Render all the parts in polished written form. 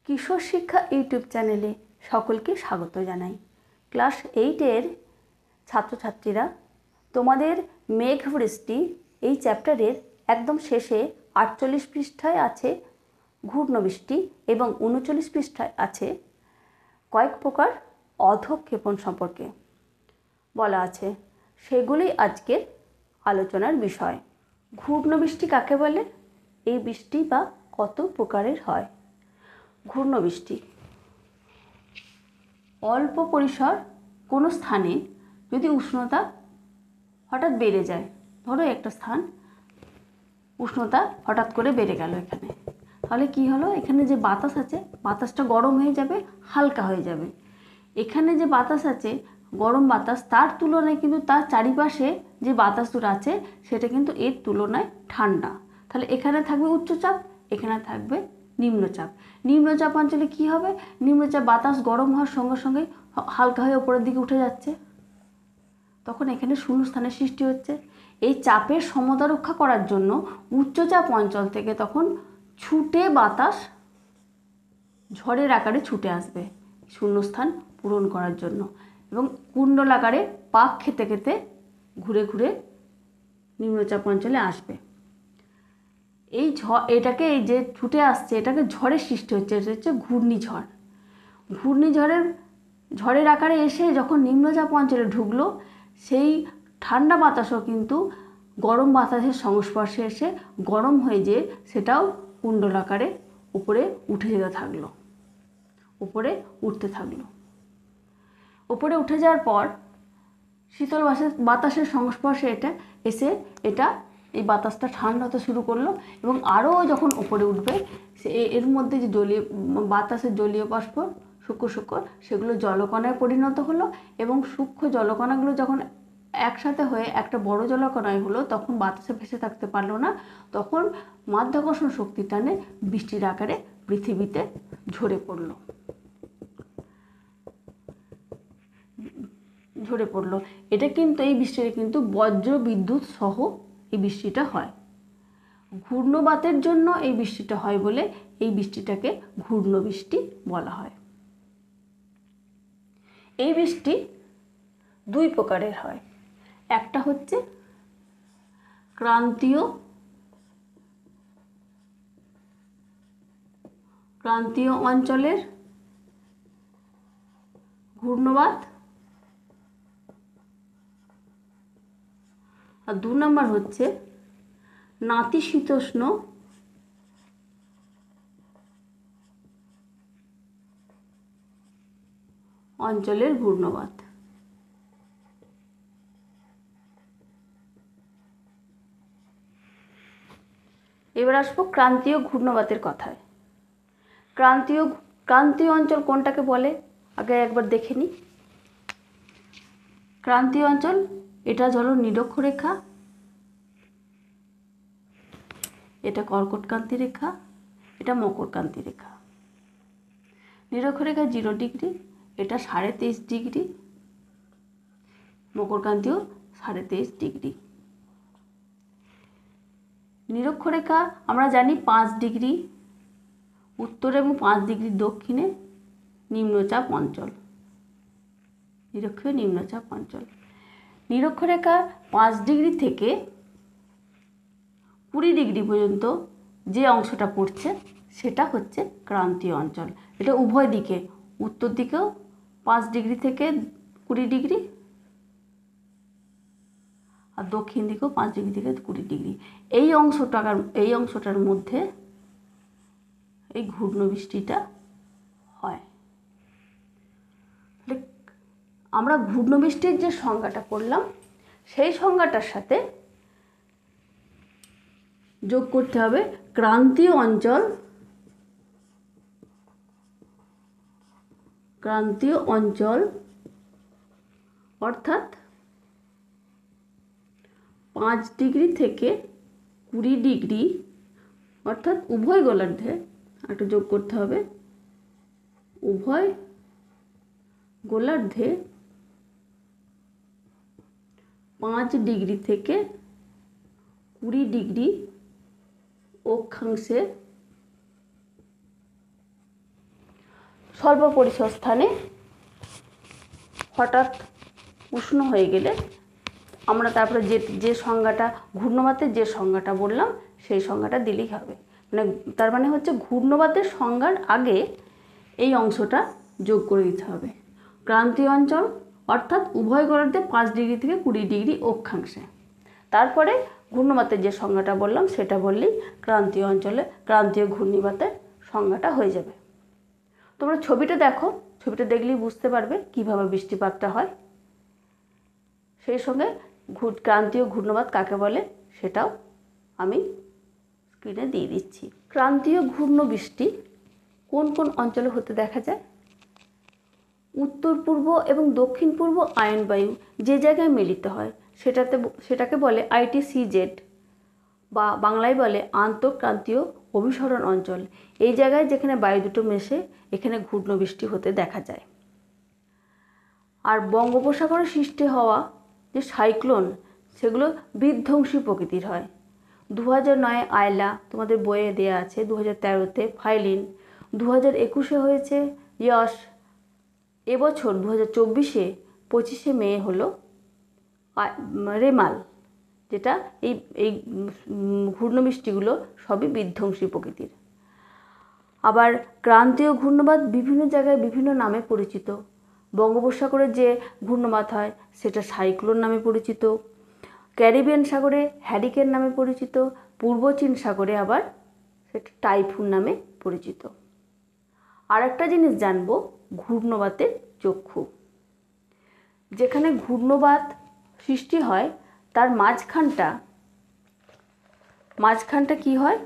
কিশোর শিক্ষা ইউটিউব চ্যানেলে সকলকে স্বাগত জানাই। ক্লাস 8-এর ছাত্রছাত্রীরা, তোমাদের মেঘবৃষ্টি এই চ্যাপ্টারের একদম শেষে 48 পৃষ্ঠায় আছে ঘূর্ণবৃষ্টি এবং 39 পৃষ্ঠায় আছে কয়েক প্রকার অধঃক্ষেপণ সম্পর্কে বলা আছে। সেগুলি আজকের আলোচনার বিষয়। ঘূর্ণবৃষ্টি কাকে বলে? এই বৃষ্টি বা কত প্রকারের হয়? ঘূর্ণবৃষ্টি অল্প পরিসর কোনো স্থানে যদি উষ্ণতা হঠাৎ বেড়ে যায়, ধরো একটা স্থান উষ্ণতা হঠাৎ করে বেড়ে গেল, এখানে তাহলে কি হলো, এখানে যে বাতাস আছে বাতাসটা গরম হয়ে যাবে, হালকা হয়ে যাবে। এখানে যে বাতাস আছে গরম বাতাস, তার তুলনায় কিন্তু তার চারিপাশে যে বাতাসগুলো আছে সেটা কিন্তু এর তুলনায় ঠান্ডা। তাহলে এখানে থাকবে উচ্চচাপ, এখানে থাকবে নিম্নচাপ। নিম্নচাপ অঞ্চলে কি হবে? নিম্নচাপ বাতাস গরম হওয়ার সঙ্গে সঙ্গে হালকা হয়ে ওপরের দিকে উঠে যাচ্ছে, তখন এখানে শূন্যস্থানের সৃষ্টি হচ্ছে। এই চাপের সমতা রক্ষা করার জন্য উচ্চচাপ অঞ্চল থেকে তখন ছুটে বাতাস ঝড়ের আকারে ছুটে আসবে শূন্যস্থান পূরণ করার জন্য, এবং কুণ্ডল আকারে পাক খেতে খেতে ঘুরে ঘুরে নিম্নচাপ অঞ্চলে আসবে। এই এটাকে এই যে ছুটে আসছে এটাকে ঝড়ের সৃষ্টি হচ্ছে, এটা হচ্ছে ঘূর্ণিঝড়। ঝড়ের আকারে এসে যখন নিম্নচাপ অঞ্চলে ঢুকলো, সেই ঠান্ডা বাতাসও কিন্তু গরম বাতাসের সংস্পর্শে এসে গরম হয়ে যেয়ে সেটাও কুণ্ডল আকারে উপরে উঠে যেতে থাকলো, উপরে উঠতে থাকলো। উপরে উঠে যাওয়ার পর শীতল বাতাসের সংস্পর্শে এটা এই বাতাসটা ঠান্ডা হতে শুরু করলো, এবং আরও যখন উপরে উঠবে এর মধ্যে যে বাতাসের জলীয় বাষ্প সূক্ষ্ম সেগুলো জলকণায় পরিণত হলো, এবং সূক্ষ্ম জলকণাগুলো যখন একসাথে হয়ে একটা বড় জলকণায় হলো, তখন বাতাসে ভেসে থাকতে পারলো না, তখন মাধ্যাকর্ষণ শক্তির টানে বৃষ্টির আকারে পৃথিবীতে ঝরে পড়লো। এটা কিন্তু এই বৃষ্টিটা কিন্তু বজ্র বিদ্যুৎ সহ এই বৃষ্টিটা হয়। ঘূর্ণবাতের জন্য এই বৃষ্টিটা হয় বলে এই বৃষ্টিটাকে ঘূর্ণবৃষ্টি বলা হয়। এই বৃষ্টি দুই প্রকারের হয়। একটা হচ্ছে ক্রান্তীয় অঞ্চলের ঘূর্ণবাত, আর 2 নম্বর হচ্ছে নাতিশীতোষ্ণ অঞ্চলের ঘূর্ণবাত। এবার আসবো ক্রান্তীয় ঘূর্ণবাতের কথায়। ক্রান্তীয় অঞ্চল কোনটাকে বলে আগে একবার দেখে নিই। ক্রান্তীয় অঞ্চল, এটা হলো নিরক্ষরেখা, এটা কর্কটক্রান্তি রেখা, এটা মকরক্রান্তি রেখা। নিরক্ষরেখা 0 ডিগ্রি, এটা 23.5 ডিগ্রি, মকরক্রান্তিও 23.5 ডিগ্রি। নিরক্ষরেখা আমরা জানি 5 ডিগ্রি উত্তরে এবং 5 ডিগ্রি দক্ষিণে নিম্নচাপ অঞ্চল, নিরক্ষীয় নিম্নচাপ অঞ্চল। নিরক্ষরেখা 5 ডিগ্রি থেকে 20 ডিগ্রি পর্যন্ত যে অংশটা পড়ছে সেটা হচ্ছে ক্রান্তীয় অঞ্চল। এটা উভয় দিকে, উত্তর দিকেও 5 ডিগ্রি থেকে 20 ডিগ্রি, আর দক্ষিণ দিকেও 5 ডিগ্রি থেকে 20 ডিগ্রি। এই অংশটার মধ্যে এই ঘূর্ণবৃষ্টিটা হয়। আমরা ঘূর্ণবৃষ্টির যে সংজ্ঞাটা পড়লাম সেই সংজ্ঞাটার সাথে যোগ করতে হবে ক্রান্তীয় অঞ্চল অর্থাৎ 5 ডিগ্রি থেকে 20 ডিগ্রি, অর্থাৎ উভয় গোলার্ধে একটা যোগ করতে হবে, উভয় গোলার্ধে 5 ডিগ্রি থেকে 20 ডিগ্রি অক্ষাংশে স্বল্প পরিসর স্থানে হঠাৎ উষ্ণ হয়ে গেলে আমরা তারপরে যে সংজ্ঞাটা ঘূর্ণবাতের যে সংজ্ঞাটা বললাম সেই সংজ্ঞাটা দিলেই হবে। মানে তার মানে হচ্ছে ঘূর্ণবাতের সংজ্ঞার আগে এই অংশটা যোগ করে দিতে হবে। ক্রান্তীয় অঞ্চল অর্থাৎ উভয় গোলার্ধে 5 ডিগ্রি থেকে 20 ডিগ্রি অক্ষাংশে। তারপরে ঘূর্ণবাতের যে সংজ্ঞাটা বললাম সেটা বললেই ক্রান্তীয় অঞ্চলে ক্রান্তীয় ঘূর্ণিবাতের সংজ্ঞাটা হয়ে যাবে। তোমরা ছবিটা দেখো, ছবিটা দেখলেই বুঝতে পারবে কিভাবে বৃষ্টিপাতটা হয়। সেই সঙ্গে ক্রান্তীয় ঘূর্ণবাত কাকে বলে সেটাও আমি স্ক্রিনে দিয়ে দিচ্ছি। ক্রান্তীয় ঘূর্ণ বৃষ্টি কোন কোন অঞ্চলে হতে দেখা যায়? উত্তর পূর্ব এবং দক্ষিণ পূর্ব আয়নবায়ু যে জায়গায় মিলিত হয় সেটাকে বলে ITCZ বা বাংলায় বলে আন্তঃক্রান্তীয় অভিসরণ অঞ্চল। এই জায়গায় যেখানে বায়ু দুটো মেশে এখানে ঘূর্ণ বৃষ্টি হতে দেখা যায়। আর বঙ্গোপসাগরে সৃষ্টি হওয়া যে সাইক্লোন সেগুলো বিধ্বংসী প্রকৃতির হয়। 2009 আয়লা তোমাদের বইয়ে দেওয়া আছে, 2013-তে ফাইলিন, 2021-এ হয়েছে ইয়স, এবছর 2024-এ 25শে মে হলো রেমাল, যেটা এই ঘূর্ণবৃষ্টিগুলো সবই বিধ্বংসী প্রকৃতির। আবার ক্রান্তীয় ঘূর্ণবাত বিভিন্ন জায়গায় বিভিন্ন নামে পরিচিত। বঙ্গোপসাগরে যে ঘূর্ণবাত হয় সেটা সাইক্লোন নামে পরিচিত, ক্যারিবিয়ান সাগরে হ্যারিকেন নামে পরিচিত, পূর্ব চীন সাগরে আবার সেটা টাইফুন নামে পরিচিত। আর একটা জিনিস জানবো, ঘূর্ণবাতের চক্ষু। যেখানে ঘূর্ণবাত সৃষ্টি হয় তার মাঝখানটা কি হয়?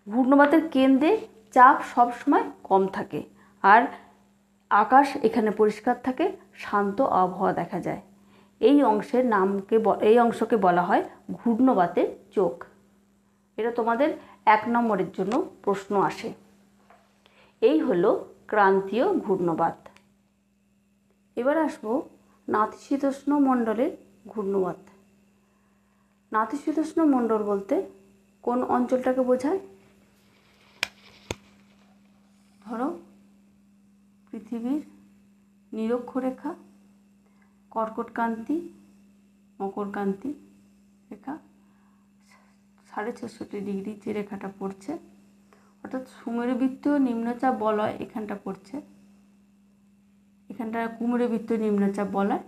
ঘূর্ণবাতের কেন্দ্রে চাপ সবসময় কম থাকে আর আকাশ এখানে পরিষ্কার থাকে, শান্ত আবহাওয়া দেখা যায়। এই অংশকে বলা হয় ঘূর্ণবাতের চোখ। এটা তোমাদের 1 নম্বরের জন্য প্রশ্ন আসে। এই হলো ক্রান্তীয় ঘূর্ণবাত। এবার আসবো নাতিশীতোষ্ণ মণ্ডলের ঘূর্ণবাত। নাতিশীতোষ্ণ মণ্ডল বলতে কোন অঞ্চলটাকে বোঝায়? ধরো পৃথিবীর নিরক্ষরেখা, কর্কটক্রান্তি, মকরক্রান্তি রেখা 6.5 ডিগ্রি যে রেখাটা পড়ছে, অর্থাৎ সুমেরুবৃত্তীয় নিম্নচাপ বলয় এখানটা পড়ছে, এখানটা কুমেরুবৃত্তীয় নিম্নচাপ বলয়।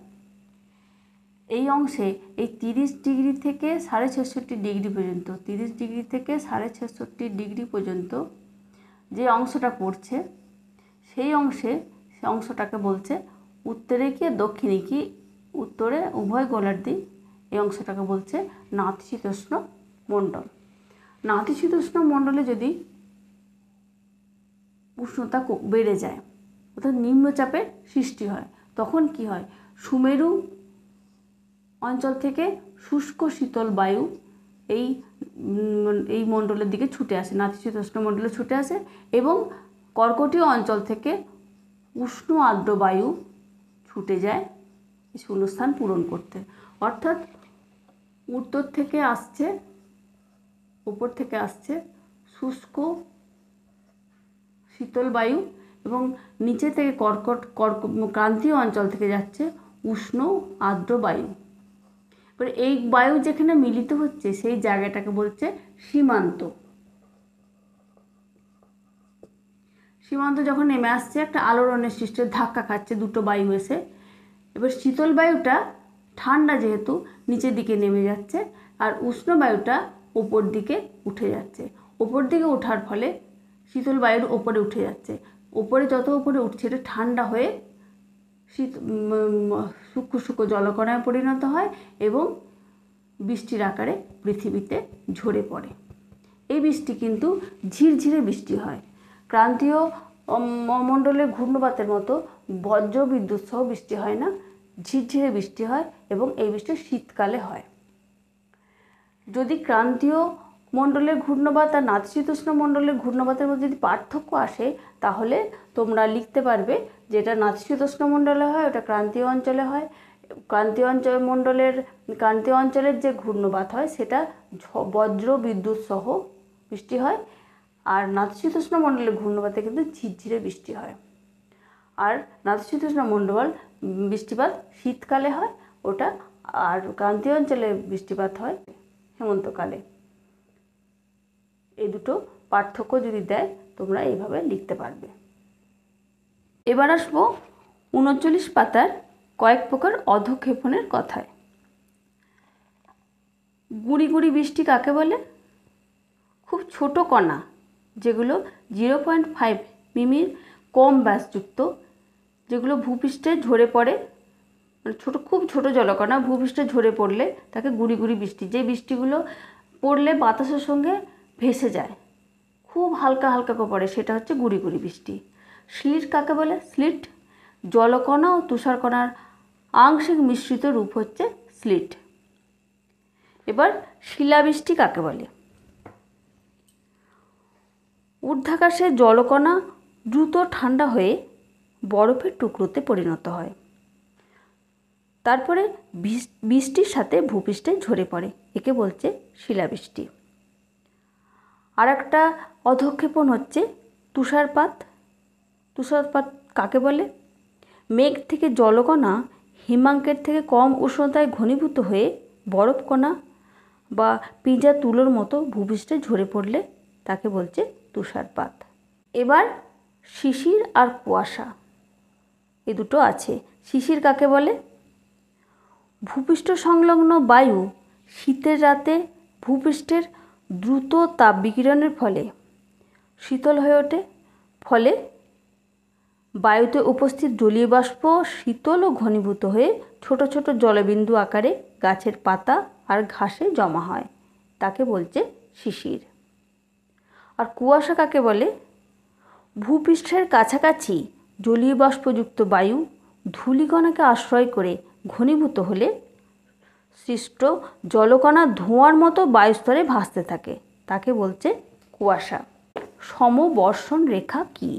এই অংশে এই 30 ডিগ্রি থেকে 6.5 ডিগ্রি পর্যন্ত, 30 ডিগ্রি থেকে 6.5 ডিগ্রি পর্যন্ত যে অংশটা পড়ছে সেই অংশটাকে বলছে উত্তরে কি দক্ষিণে কি, উত্তরে উভয় গোলার্ধে এই অংশটাকে বলছে নাতিশীতোষ্ণ মণ্ডল। নাতিশীতোষ্ণ মণ্ডলে যদি উষ্ণতা বেড়ে যায় অর্থাৎ নিম্নচাপের সৃষ্টি হয় তখন কি হয়? সুমেরু অঞ্চল থেকে শুষ্ক শীতল বায়ু এই মণ্ডলের দিকে ছুটে আসে, নাতিশীতোষ্ণ মণ্ডলে ছুটে আসে এবং কর্কটীয় অঞ্চল থেকে উষ্ণ আর্দ্র বায়ু ছুটে যায় এই শূন্যস্থান পূরণ করতে। অর্থাৎ উত্তর থেকে আসছে, উপর থেকে আসছে শুষ্ক শীতল বায়ু এবং নিচে থেকে ক্রান্তীয় অঞ্চল থেকে যাচ্ছে উষ্ণ আর্দ্র বায়ু। এবার এই বায়ু যেখানে মিলিত হচ্ছে সেই জায়গাটাকে বলছে সীমান্ত। সীমান্ত যখন নেমে আসছে একটা আলোড়নের সৃষ্টি, ধাক্কা খাচ্ছে দুটো বায়ু এসে, এবার শীতল বায়ুটা ঠান্ডা যেহেতু নিচের দিকে নেমে যাচ্ছে আর উষ্ণ বায়ুটা উপর দিকে উঠে যাচ্ছে। উপর দিকে ওঠার ফলে শীতল বায়ুর ওপরে উঠে যাচ্ছে, ওপরে যত উপরে উঠছে এটা ঠান্ডা হয়ে সূক্ষ্ম সূক্ষ্ম জলকণায় পরিণত হয় এবং বৃষ্টির আকারে পৃথিবীতে ঝরে পড়ে। এই বৃষ্টি কিন্তু ঝিরঝিরে বৃষ্টি হয়। ক্রান্তীয় মণ্ডলের ঘূর্ণবাতের মতো বজ্র বিদ্যুৎ সহ বৃষ্টি হয় না, ঝিরঝিরে বৃষ্টি হয় এবং এই বৃষ্টি শীতকালে হয়। যদি ক্রান্তীয় মণ্ডলের ঘূর্ণবাত আর নাতিশীতোষ্ণ মণ্ডলের ঘূর্ণবাতের মধ্যে যদি পার্থক্য আসে তাহলে তোমরা লিখতে পারবে যে এটা নাতিশীতোষ্ণ মণ্ডলে হয়, ওটা ক্রান্তীয় অঞ্চলে হয়। ক্রান্তীয় অঞ্চলের যে ঘূর্ণবাত হয় সেটা বজ্র বিদ্যুৎ সহ বৃষ্টি হয় আর নাতিশীতোষ্ণ মণ্ডলের ঘূর্ণবাতে কিন্তু ঝিরঝিরে বৃষ্টি হয়। আর নাতিশীতোষ্ণ মণ্ডল বৃষ্টিপাত শীতকালে হয় ওটা, আর ক্রান্তীয় অঞ্চলে বৃষ্টিপাত হয় হেমন্তকালে। এই দুটো পার্থক্য যদি দেয় তোমরা এইভাবে লিখতে পারবে। এবার আসবো 39 পাতার কয়েক প্রকার অধঃক্ষেপণের কথায়। গুঁড়ি গুঁড়ি বৃষ্টি কাকে বলে? খুব ছোট কণা যেগুলো 0.5 মিমির কম ব্যাসযুক্ত, যেগুলো ভূপৃষ্ঠে ঝরে পড়ে, মানে খুব ছোট জলকণা ভূপৃষ্ঠে ঝরে পড়লে তাকে গুঁড়ি গুঁড়ি বৃষ্টি। যে বৃষ্টিগুলো পড়লে বাতাসের সঙ্গে ভেসে যায়, খুব হালকা হালকা করে পড়ে, সেটা হচ্ছে গুঁড়ি গুঁড়ি বৃষ্টি। স্লিট কাকে বলে? স্লিট জলকণা ও তুষারকণার আংশিক মিশ্রিত রূপ হচ্ছে স্লিট। এবার শিলাবৃষ্টি কাকে বলে? ঊর্ধ্বাকাশে জলকণা দ্রুত ঠান্ডা হয়ে বরফের টুকরোতে পরিণত হয়, তারপরে বৃষ্টির সাথে ভূপৃষ্ঠে ঝরে পড়ে, একে বলছে শিলাবৃষ্টি। আর একটা অধঃক্ষেপণ হচ্ছে তুষারপাত। তুষারপাত কাকে বলে? মেঘ থেকে জলকণা হিমাঙ্কের থেকে কম উষ্ণতায় ঘনীভূত হয়ে বরফকণা বা পিঁজা তুলোর মতো ভূপৃষ্ঠে ঝরে পড়লে তাকে বলছে তুষারপাত। এবার শিশির আর কুয়াশা, এ দুটো আছে। শিশির কাকে বলে? ভূপৃষ্ঠ সংলগ্ন বায়ু শীতের রাতে ভূপৃষ্ঠের দ্রুত তাপ বিকিরণের ফলে শীতল হয়ে ওঠে, ফলে বায়ুতে উপস্থিত জলীয় বাষ্প শীতল ও ঘনীভূত হয়ে ছোট ছোট জলবিন্দু আকারে গাছের পাতা আর ঘাসে জমা হয়, তাকে বলছে শিশির। আর কুয়াশা কাকে বলে? ভূপৃষ্ঠের কাছাকাছি জলীয় বাষ্পযুক্ত বায়ু ধূলিকণাকে আশ্রয় করে ঘনীভূত হলে সৃষ্ট জলকণা ধোঁয়ার মতো বায়ুস্তরে ভাসতে থাকে, তাকে বলছে কুয়াশা। সমবর্ষণ রেখা কি?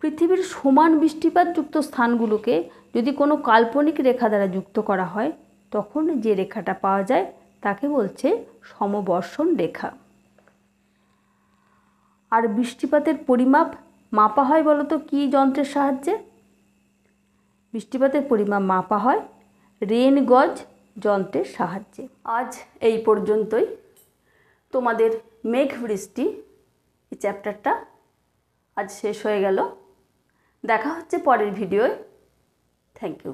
পৃথিবীর সমান বৃষ্টিপাতযুক্ত স্থানগুলোকে যদি কোনো কাল্পনিক রেখা দ্বারা যুক্ত করা হয় তখন যে রেখাটা পাওয়া যায় তাকে বলছে সমবর্ষণ রেখা। আর বৃষ্টিপাতের পরিমাপ মাপা হয় বলতো কি যন্ত্রের সাহায্যে? বৃষ্টিপাতের পরিমাপ মাপা হয় রেন গজ যন্ত্রের সাহায্যে। আজ এই পর্যন্তই। তোমাদের মেঘ বৃষ্টি এই চ্যাপ্টারটা আজ শেষ হয়ে গেল। দেখা হচ্ছে পরের ভিডিওয়। Thank you.